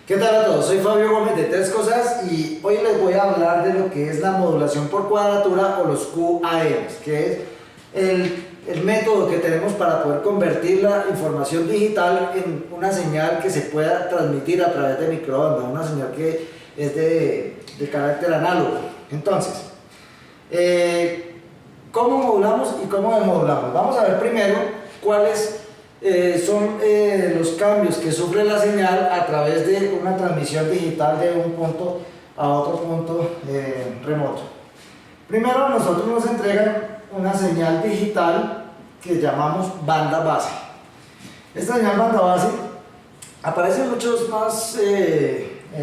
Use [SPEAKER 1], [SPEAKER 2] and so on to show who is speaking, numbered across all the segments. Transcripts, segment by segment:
[SPEAKER 1] ¿Qué tal a todos? Soy Fabio Gómez de Tres Cosas y hoy les voy a hablar de lo que es la modulación por cuadratura o los QAMs, que es el método que tenemos para poder convertir la información digital en una señal que se pueda transmitir a través de microondas, una señal que es de carácter análogo. Entonces, ¿cómo modulamos y cómo demodulamos? Vamos a ver primero cuáles son los cambios que sufre la señal a través de una transmisión digital de un punto a otro punto remoto. Primero a nosotros nos entregan una señal digital que llamamos banda base. Esta señal banda base aparece en muchos más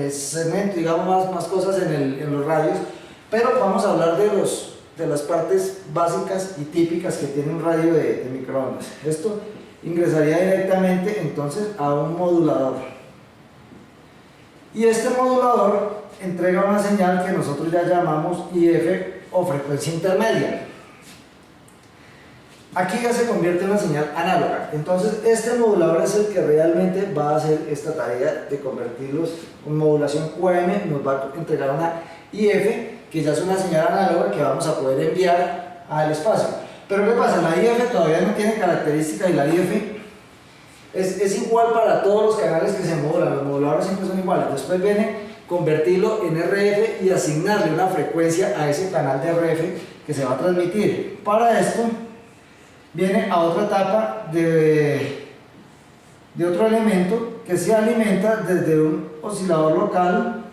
[SPEAKER 1] segmentos, digamos más cosas en los radios, pero vamos a hablar de las partes básicas y típicas que tiene un radio de microondas. Esto ingresaría directamente entonces a un modulador y este modulador entrega una señal que nosotros ya llamamos IF o frecuencia intermedia. Aquí ya se convierte en una señal análoga, entonces este modulador es el que realmente va a hacer esta tarea de convertirlos en modulación QAM. Nos va a entregar una IF que ya es una señal análoga que vamos a poder enviar al espacio. Pero ¿qué pasa? La IF todavía no tiene características y la IF es igual para todos los canales que se modulan. Los moduladores siempre son iguales. Después viene convertirlo en RF y asignarle una frecuencia a ese canal de RF que se va a transmitir. Para esto viene a otra etapa de otro elemento que se alimenta desde un oscilador local,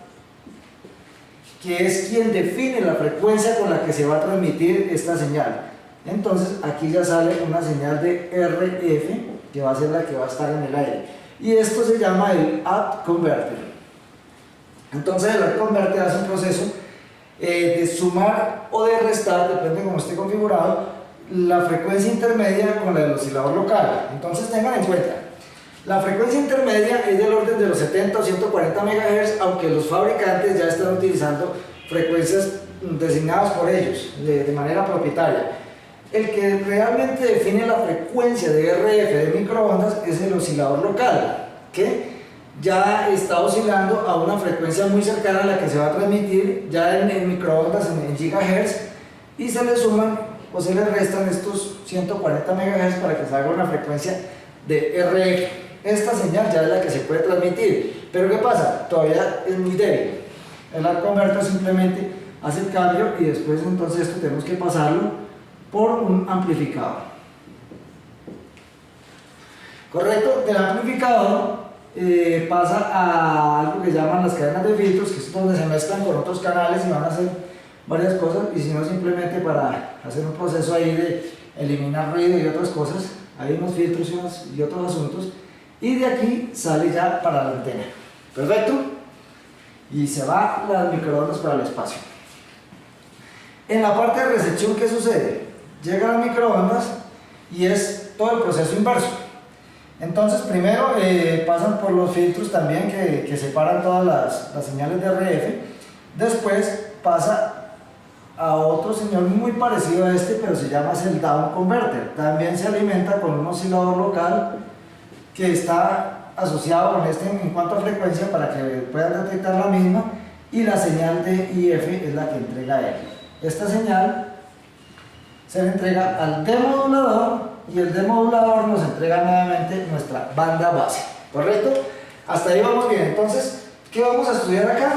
[SPEAKER 1] que es quien define la frecuencia con la que se va a transmitir esta señal. Entonces aquí ya sale una señal de RF que va a ser la que va a estar en el aire, y esto se llama el up converter. Entonces el up converter hace un proceso de sumar o de restar, depende de cómo esté configurado, la frecuencia intermedia con la del oscilador local. Entonces tengan en cuenta, la frecuencia intermedia es del orden de los 70 o 140 MHz, aunque los fabricantes ya están utilizando frecuencias designadas por ellos de manera propietaria. El que realmente define la frecuencia de RF de microondas es el oscilador local, que ya está oscilando a una frecuencia muy cercana a la que se va a transmitir ya en microondas, en gigahertz, y se le suman o se le restan estos 140 MHz para que se haga una frecuencia de RF. Esta señal ya es la que se puede transmitir, pero ¿qué pasa? Todavía es muy débil. El up converter simplemente hace el cambio y después entonces esto tenemos que pasarlo por un amplificador. Correcto, del amplificador pasa a algo que llaman las cadenas de filtros, que es donde se mezclan con otros canales y van a hacer varias cosas, y si no simplemente para hacer un proceso ahí de eliminar ruido y otras cosas. Hay unos filtros y otros asuntos, y de aquí sale ya para la antena. Perfecto, y se va las microondas para el espacio. En la parte de recepción, ¿qué sucede? Llegan las microondas y es todo el proceso inverso. Entonces primero pasan por los filtros también que separan todas las señales de RF. Después pasa a otro señal muy parecido a este, pero se llama el down converter. También se alimenta con un oscilador local que está asociado con este en cuanto a frecuencia para que puedan detectar la misma, y la señal de IF es la que entrega él. Esta señal se le entrega al demodulador y el demodulador nos entrega nuevamente nuestra banda base. ¿Correcto? Hasta ahí vamos bien. Entonces, ¿qué vamos a estudiar acá?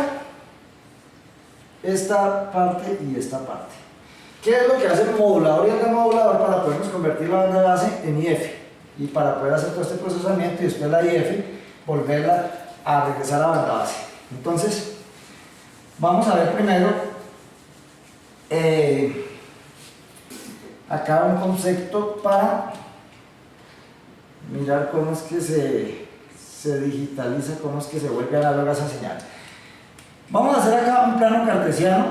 [SPEAKER 1] Esta parte y esta parte. ¿Qué es lo que hace el modulador y el demodulador para podernos convertir la banda base en IF? Y para poder hacer todo este procesamiento y después la IF volverla a regresar a la banda base. Entonces, vamos a ver primero acá un concepto para mirar cómo es que se digitaliza, cómo es que se vuelve análoga esa señal. Vamos a hacer acá un plano cartesiano,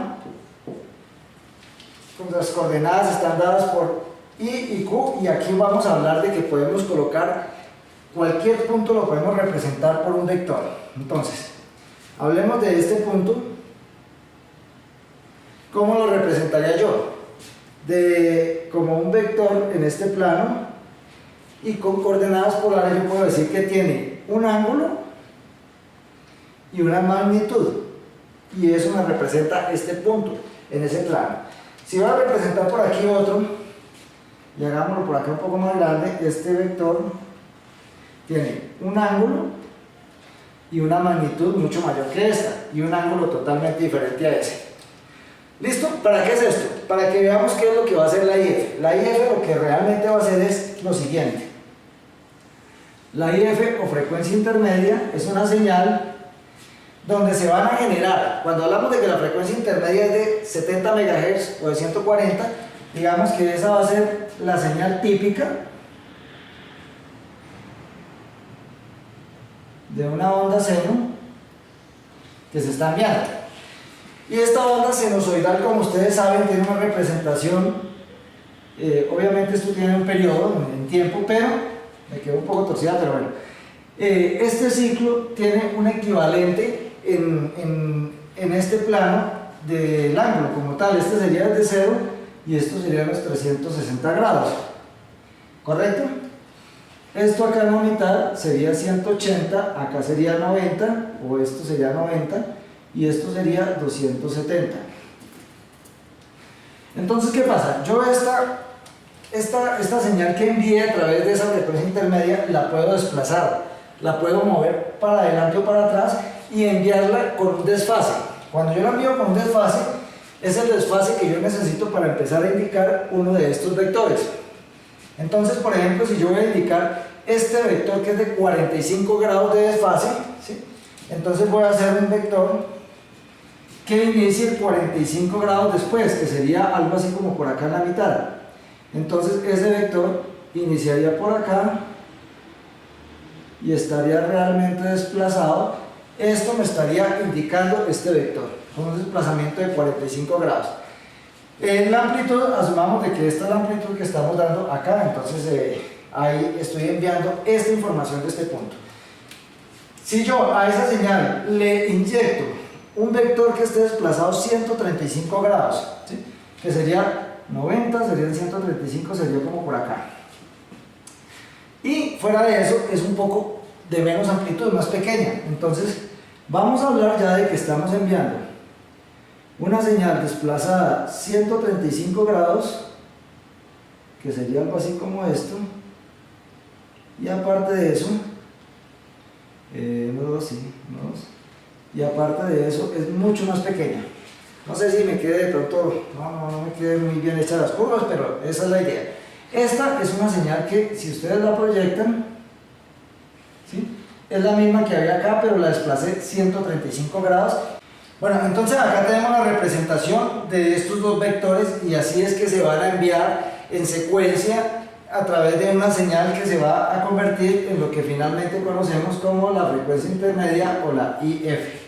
[SPEAKER 1] con las coordenadas están dadas por I y Q, y aquí vamos a hablar de que podemos colocar cualquier punto, lo podemos representar por un vector. Entonces, hablemos de este punto. ¿Cómo lo representaría yo? Como un vector en este plano, y con coordenadas polares yo puedo decir que tiene un ángulo y una magnitud, y eso me representa este punto en ese plano. Si voy a representar por aquí otro, y hagámoslo por acá un poco más grande, este vector tiene un ángulo y una magnitud mucho mayor que esta, y un ángulo totalmente diferente a ese. ¿Listo? ¿Para qué es esto? Para que veamos qué es lo que va a hacer la IF. La IF lo que realmente va a hacer es lo siguiente. La IF o frecuencia intermedia es una señal donde se van a generar, cuando hablamos de que la frecuencia intermedia es de 70 MHz o de 140, digamos que esa va a ser la señal típica de una onda seno que se está enviando. Y esta onda sinusoidal, como ustedes saben, tiene una representación, obviamente esto tiene un periodo en tiempo, pero me quedó un poco torcida, pero bueno. Este ciclo tiene un equivalente en este plano del ángulo como tal. Este sería desde 0 y esto sería los 360 grados, ¿correcto? Esto acá en la mitad sería 180, acá sería 90, o esto sería 90, y esto sería 270. Entonces, ¿qué pasa? Yo esta señal que envié a través de esa frecuencia intermedia la puedo desplazar, la puedo mover para adelante o para atrás y enviarla con un desfase. Cuando yo la envío con un desfase, es el desfase que yo necesito para empezar a indicar uno de estos vectores. Entonces, por ejemplo, si yo voy a indicar este vector que es de 45 grados de desfase, ¿sí? Entonces voy a hacer un vector que inicie 45 grados después, que sería algo así como por acá en la mitad. Entonces ese vector iniciaría por acá y estaría realmente desplazado. Esto me estaría indicando este vector con un desplazamiento de 45 grados. En la amplitud, asumamos de que esta es la amplitud que estamos dando acá, entonces ahí estoy enviando esta información de este punto. Si yo a esa señal le inyecto un vector que esté desplazado 135 grados, ¿sí? Que sería 90, serían 135, sería como por acá. Y fuera de eso es un poco de menos amplitud, más pequeña. Entonces vamos a hablar ya de que estamos enviando una señal desplazada 135 grados, que sería algo así como esto, y aparte de eso, y aparte de eso es mucho más pequeña. No sé si me quede de pronto, no me quede muy bien hechas las curvas, pero esa es la idea. Esta es una señal que si ustedes la proyectan, ¿sí? Es la misma que había acá, pero la desplacé 135 grados. Bueno, entonces acá tenemos la representación de estos dos vectores y así es que se van a enviar en secuencia a través de una señal que se va a convertir en lo que finalmente conocemos como la frecuencia intermedia o la IF.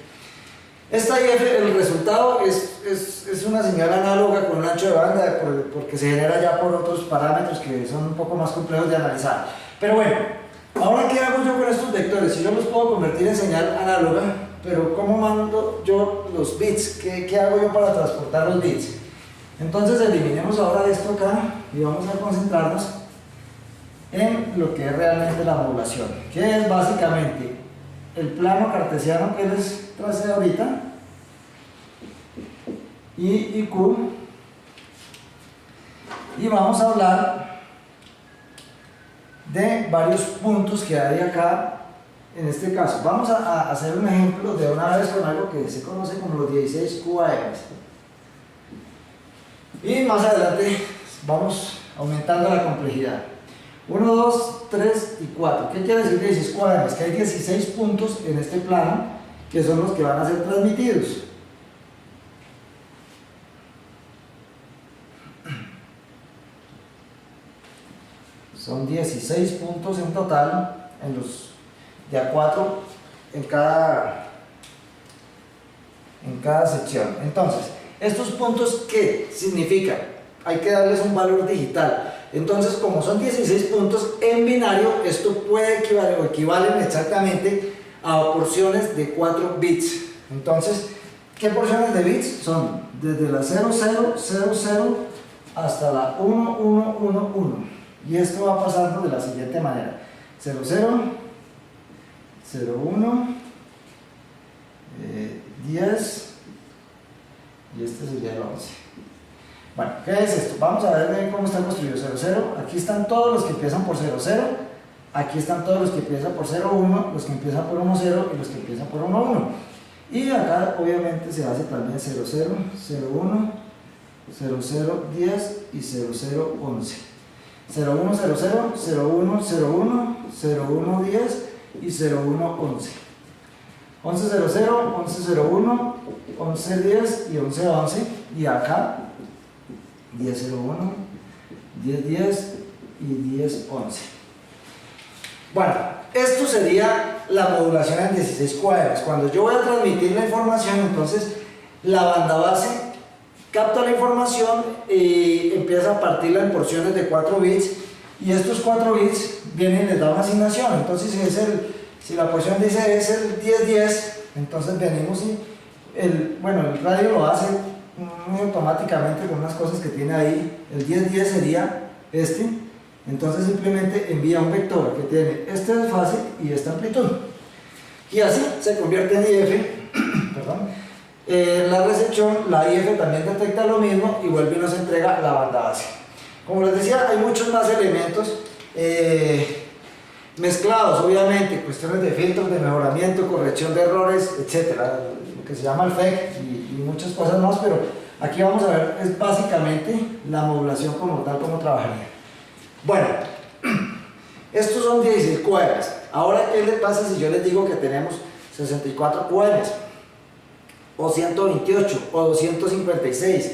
[SPEAKER 1] Esta IF, el resultado es una señal análoga con un ancho de banda porque se genera ya por otros parámetros que son un poco más complejos de analizar. Pero bueno, ahora ¿qué hago yo con estos vectores? Si yo los puedo convertir en señal análoga, pero ¿cómo mando yo los bits? ¿Qué hago yo para transportar los bits? Entonces eliminemos ahora esto acá y vamos a concentrarnos en lo que es realmente la modulación, que es básicamente el plano cartesiano que les tracé ahorita, y Q, y vamos a hablar de varios puntos que hay acá. En este caso vamos a hacer un ejemplo de una vez con algo que se conoce como los 16 QAMs, y más adelante vamos aumentando la complejidad. 1, 2, 3 y 4. ¿Qué quiere decir 16 QAMs? Que hay 16 puntos en este plano que son los que van a ser transmitidos. Son 16 puntos en total, en los de a 4 en cada sección. Entonces, estos puntos, ¿qué significan? Hay que darles un valor digital. Entonces, como son 16 puntos en binario, esto puede equivaler o equivalen exactamente a porciones de 4 bits. Entonces, ¿qué porciones de bits? Son desde la 0000 hasta la 1111. Y esto va pasando de la siguiente manera: 00, 01, 10 y este sería el 11. Bueno, ¿qué es esto? Vamos a ver cómo está construido 0, 0. Aquí están todos los que empiezan por 0, 0. Aquí están todos los que empiezan por 0, 1, los que empiezan por 1, 0 y los que empiezan por 1, 1. Y acá obviamente se hace también 0, 0, 0, 1, 0, 0, 10 y 0, 0, 11. 0, 1, 0, 0, 0, 1, 0, 1, 0, 1, 10 y 0, 1, 11. 11, 0, 0, 11, 0, 1, 11, 10 y 11, 11. Y acá 10, 0, 1, 10, 10 y 10, 11. Bueno, esto sería la modulación en 16 QAMs. Cuando yo voy a transmitir la información, entonces la banda base capta la información y empieza a partirla en porciones de 4 bits, y estos 4 bits vienen y les da una asignación. Entonces si la porción dice es el 10-10, entonces venimos y el radio lo hace muy automáticamente con unas cosas que tiene ahí. El 10-10 sería este, entonces simplemente envía un vector que tiene este desfase y esta amplitud, y así se convierte en IF. Perdón. La recepción, la IF también detecta lo mismo y vuelve y nos entrega la banda base. Como les decía, hay muchos más elementos mezclados, obviamente, cuestiones de filtros, de mejoramiento, corrección de errores, etcétera, lo que se llama el FEC y muchas cosas más, pero aquí vamos a ver es básicamente la modulación como tal, cómo trabajaría. Bueno, estos son 16 QAMs. Ahora, ¿qué le pasa si yo les digo que tenemos 64 QAMs? O 128 o 256?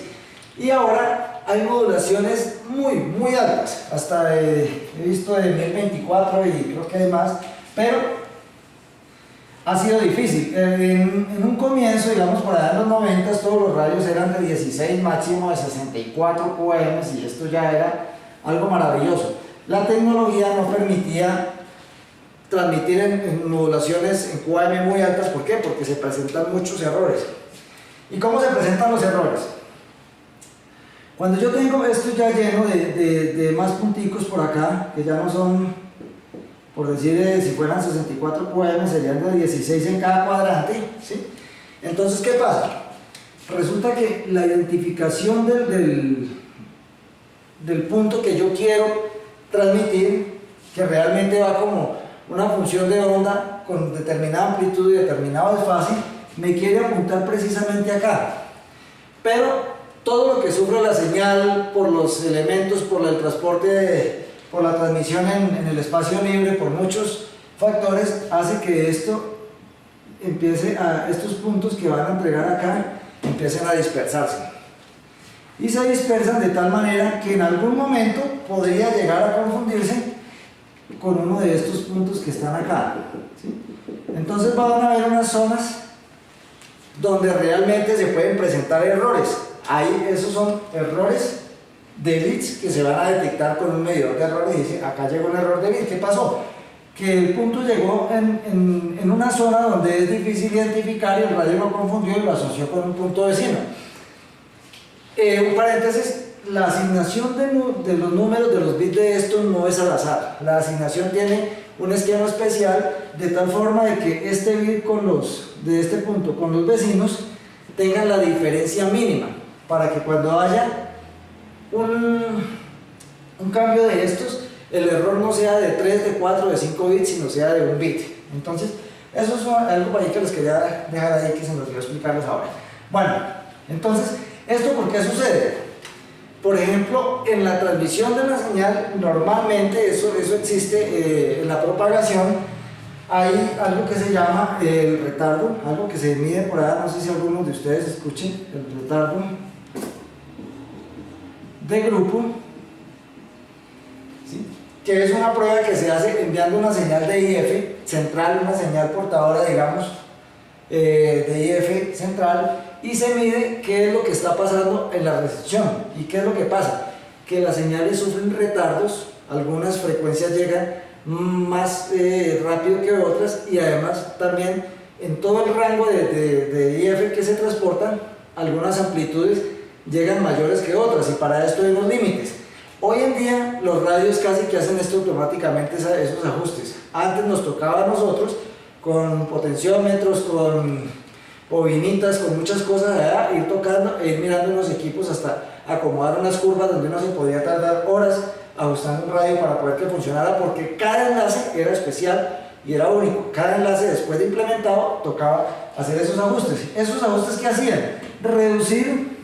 [SPEAKER 1] Y ahora hay modulaciones muy altas, hasta he visto de 1024 y creo que hay más, pero ha sido difícil. En un comienzo, digamos por allá en los 90, todos los radios eran de 16, máximo de 64 QAMs, y esto ya era algo maravilloso. La tecnología no permitía transmitir en modulaciones en QAM muy altas. ¿Por qué? Porque se presentan muchos errores. ¿Y cómo se presentan los errores? Cuando yo tengo esto ya lleno de más punticos por acá, que ya no son, por decir, si fueran 64 QAM, serían de 16 en cada cuadrante, ¿sí? Entonces, ¿qué pasa? Resulta que la identificación del punto que yo quiero transmitir, que realmente va como una función de onda con determinada amplitud y determinado desfase, me quiere apuntar precisamente acá. Pero todo lo que sufre la señal por los elementos, por el transporte, por la transmisión en el espacio libre, por muchos factores, hace que esto estos puntos que van a entregar acá empiecen a dispersarse. Y se dispersan de tal manera que en algún momento podría llegar a confundirse con uno de estos puntos que están acá, ¿sí? Entonces van a haber unas zonas donde realmente se pueden presentar errores. Ahí esos son errores de bits que se van a detectar con un medidor de errores y dice, acá llegó un error de bits. ¿Qué pasó? Que el punto llegó en una zona donde es difícil identificar y el radio lo confundió y lo asoció con un punto vecino. Un paréntesis, la asignación de los números de los bits de esto no es al azar. La asignación tiene un esquema especial de tal forma de que este bit de este punto con los vecinos tengan la diferencia mínima, para que cuando haya un cambio de estos, el error no sea de 3, de 4, de 5 bits, sino sea de 1 bit. Entonces, eso es algo para ahí que les quería dejar ahí, que se nos dio a explicarles ahora. Bueno, entonces, ¿esto por qué sucede? Por ejemplo, en la transmisión de la señal, normalmente eso existe en la propagación. Hay algo que se llama el retardo, algo que se mide por allá, no sé si algunos de ustedes escuchen el retardo de grupo, ¿sí? Que es una prueba que se hace enviando una señal de IF central, una señal portadora, digamos, de IF central, y se mide qué es lo que está pasando en la recepción. ¿Y qué es lo que pasa? Que las señales sufren retardos, algunas frecuencias llegan más rápido que otras, y además también en todo el rango de IF que se transportan, algunas amplitudes llegan mayores que otras, y para esto hay unos límites. Hoy en día los radios casi que hacen esto automáticamente, esos ajustes. Antes nos tocaba a nosotros con potenciómetros, con bobinitas, con muchas cosas allá, ir tocando e ir mirando unos equipos hasta acomodar unas curvas donde uno se podía tardar horas ajustando un radio para poder que funcionara, porque cada enlace era especial y era único. Cada enlace, después de implementado, tocaba hacer esos ajustes. ¿Esos ajustes qué hacían? Reducir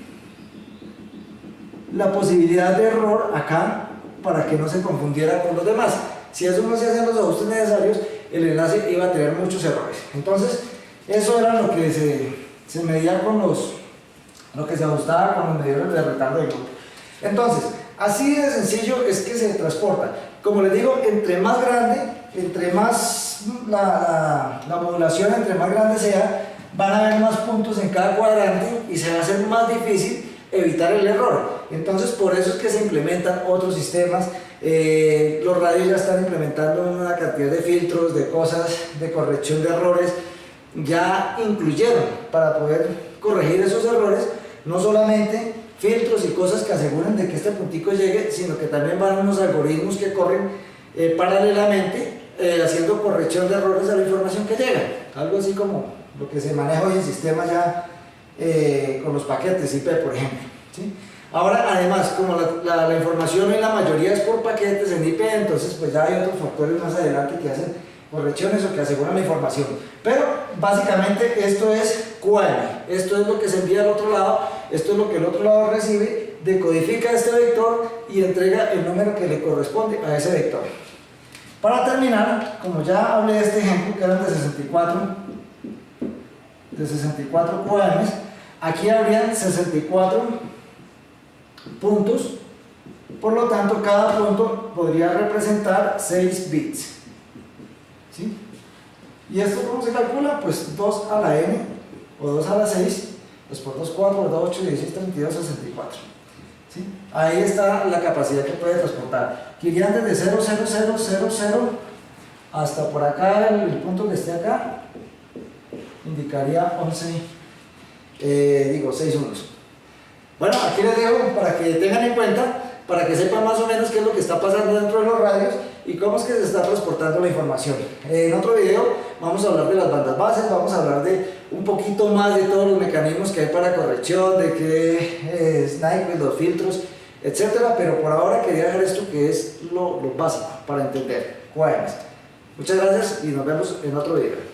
[SPEAKER 1] la posibilidad de error acá para que no se confundiera con los demás. Si eso no se hacían los ajustes necesarios, el enlace iba a tener muchos errores. Entonces, eso era lo que se medía con lo que se ajustaba con los medidores de retardo de grupo. Entonces, así de sencillo es que se transporta. Como les digo, entre más grande, entre más la modulación, entre más grande sea, van a haber más puntos en cada cuadrante y se va a hacer más difícil evitar el error. Entonces, por eso es que se implementan otros sistemas. Los radios ya están implementando una cantidad de filtros, de cosas, de corrección de errores. Ya incluyeron para poder corregir esos errores, no solamente filtros y cosas que aseguren de que este puntico llegue, sino que también van unos algoritmos que corren paralelamente, haciendo corrección de errores a la información que llega. Algo así como lo que se maneja hoy en sistemas ya con los paquetes IP, por ejemplo, ¿sí? Ahora, además, como la información en la mayoría es por paquetes en IP, entonces pues ya hay otros factores más adelante que hacen correcciones o que aseguran la información. Pero básicamente esto es QAM, esto es lo que se envía al otro lado, esto es lo que el otro lado recibe, decodifica este vector y entrega el número que le corresponde a ese vector. Para terminar, como ya hablé de este ejemplo que eran de 64 QAMs, aquí habrían 64 puntos, por lo tanto cada punto podría representar 6 bits, ¿sí? ¿Y esto cómo se calcula? Pues 2 a la n o 2 a la 6, 2 por 2, 4, 2, 8, 16, 32, 64, ¿sí? Ahí está la capacidad que puede transportar, que irían desde 0, 0, 0, 0, 0 hasta por acá, el punto que esté acá indicaría 11, 6 unos. Bueno, aquí les dejo para que tengan en cuenta, para que sepan más o menos qué es lo que está pasando dentro de los radios y cómo es que se está transportando la información. En otro video vamos a hablar de las bandas bases, vamos a hablar de un poquito más de todos los mecanismos que hay para corrección, de qué es Nyquil, los filtros, etcétera. Pero por ahora quería dejar esto que es lo básico para entender QAMs. Muchas gracias y nos vemos en otro video.